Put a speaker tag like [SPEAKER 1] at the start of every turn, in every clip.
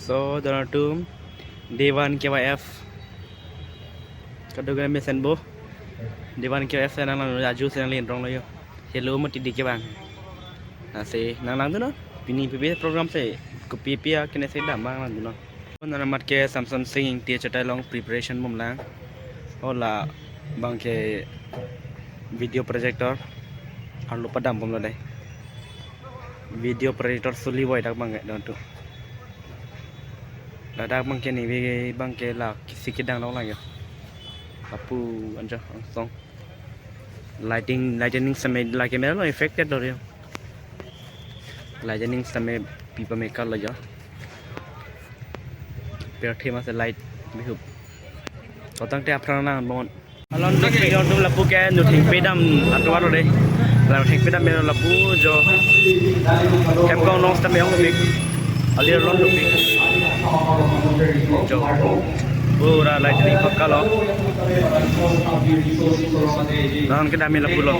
[SPEAKER 1] So Donatum Dewan KYF Kadugan Mesenbo Dewan KYF saya nang laju saya lin rong loyo. Hello mati di kebang. Nasi nang tu no. Pini PB program saya kopi pia kena saya dah bang tu no. Nang mat ke Samsung singing tia cetai long preparation mum lang. Ola bang ke video projector. Arlo padam pun lo dai. Video projector suli boy tak bang don tu. Ladak bang ke ni bang ke la sikit dang long lang yo. Apu anja song. Lightning sampai la kamera lo affected lo dia. Lightning sampai pipa maker lo jo. Pergi masa light bihup. Totang tiap perang bon. Alon tu pergi orang tu lapu ke nuting pedam atau apa deh. Lalu nuting pedam mero lapu jo. Kem kau nong sampai orang lebih. Alir lon lebih. Jo. Pura lightning pakal lo. Lawan kita ambil lapu lo.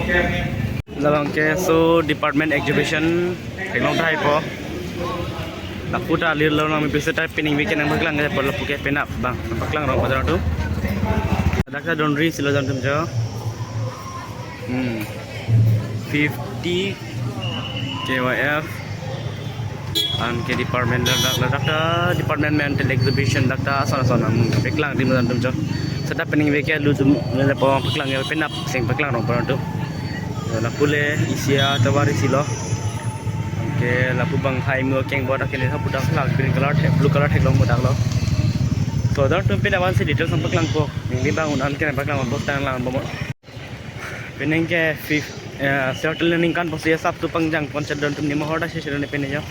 [SPEAKER 1] Lawan ke so department exhibition teknologi hai po. Lapu dah alir lo nami bisa tapi pening weekend yang berkelang ke lapu ke penap bang. Berkelang orang pada tu. Ada donri silo jam jo. 50 KYF and ke department dakta department mental exhibition dakta sana berkelang di jam jo. Sedap pening weekend lu tu le po berkelang ke penap sing berkelang orang pada tu. Lapu le isia tawari silo. Ke lapu bang hai mo keng boda ke ni ha budak lag green color blue color thek long budak lo. So dar tu peda wan se detail sampak lang po. Ni bang unan ke sampak lang po tang lang bomo. Peneng ke turtle learning kan pasti sab tu pangjang konsen dan tu ni mohor dah sesi ni peneng jo.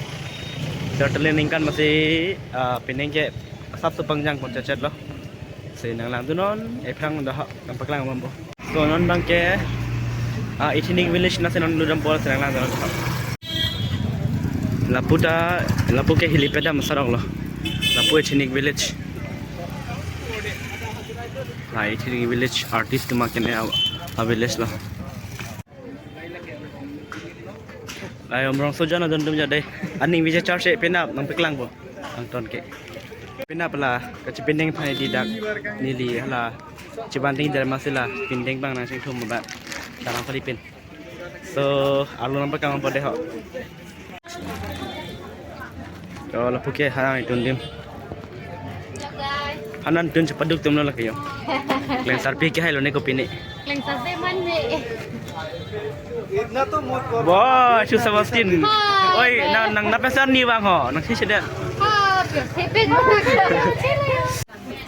[SPEAKER 1] Turtle learning kan masih peneng ke sab tu pangjang konsen lo. Se nang lang tu non prang dah sampak lang bomo. So non bang ke ethnic village na se non lu jam pol se nang lang dah. Lapu ke helipad masarong lo. Lapu ethnic village. Ethnic village artist tu makin village lo. Ayo orang soja na dondom jadi. Aning bisa charge penap nampiklang po. Ang ton ke. Penap lah. Kaci pendeng pai di dak nili lah. Cibanting dari masila pendeng bang nang sing thum ba. Dalam Filipin. So alu nampiklang po deho. Kalau pukai harang itu dim. Hanan tun cepaduk tum lo lagi yo. Kleng sarpi ke hai lo ne kopi ni.
[SPEAKER 2] Kleng sarpi man ni.
[SPEAKER 1] Wah, susah Bastin. Oi, nang napesan ni bang ho, nang si sedan.
[SPEAKER 2] Ha, sepe ko na.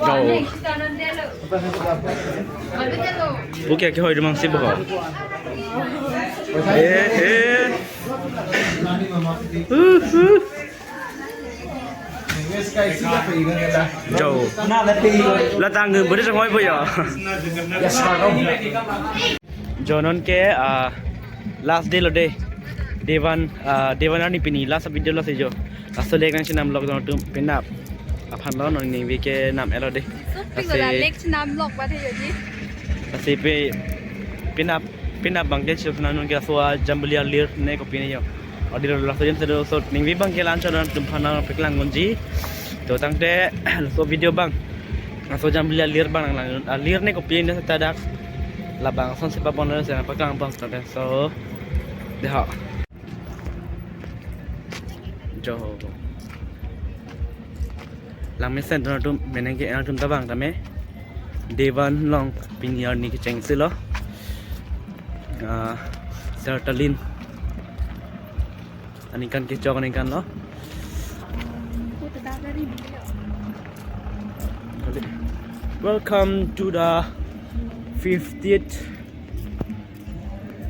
[SPEAKER 1] Go. Pukai ke hoi demang si bo. Jauh. Latang ngun boleh sangat boleh ya. Jonon ke last day lo deh. Dewan ni pini last video lo sejo. Asal lekan si nam lockdown tu penap. Apan lo nong ni wike nam elo deh.
[SPEAKER 2] Asal nam lock pada jadi.
[SPEAKER 1] Asal penap bangke cuma nong ke asal jambelia lir ne kopi ni yo. Adi lo langsung jam sedo so ning bang ke lancar dan tumpana peklang gonji. To tang te so video bang. Langsung jambelia lir bang lir ne kopi ni setadak. Labang son sepa bonus yang peklang bang so dah. Jo. Lang mesen tu meneng ke tum tabang tame. Dewan long pinyar ni ke ceng silo. Sertalin. Ani kan kicau kan lo. Welcome to the 50th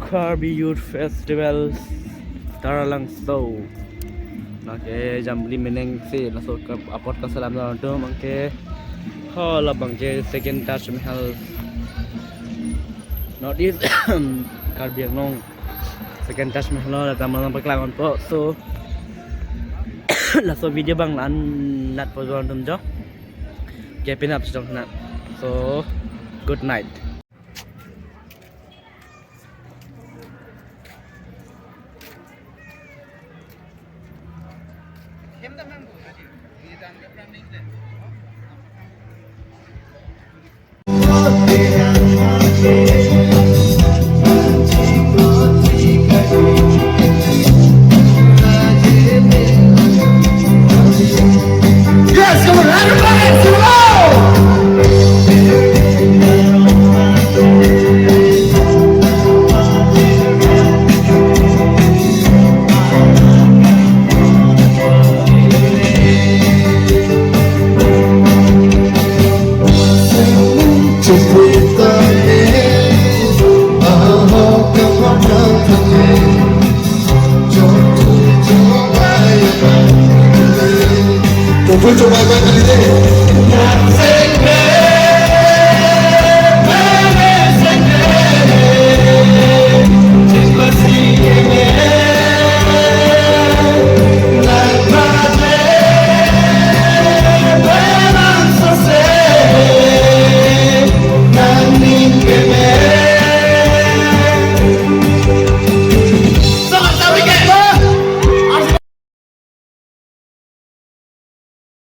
[SPEAKER 1] Krabi Youth Festival Taralang Show. Nake jambli meneng si langsung ke upload ke salam dalam tu mangke hal abang je second touch mehal not this Krabi nong second touch mehal datang malam perkelangan po so langsung video bang lat po dalam tu jo kepin up so good night. Hem dah memang
[SPEAKER 3] Put your back on the day.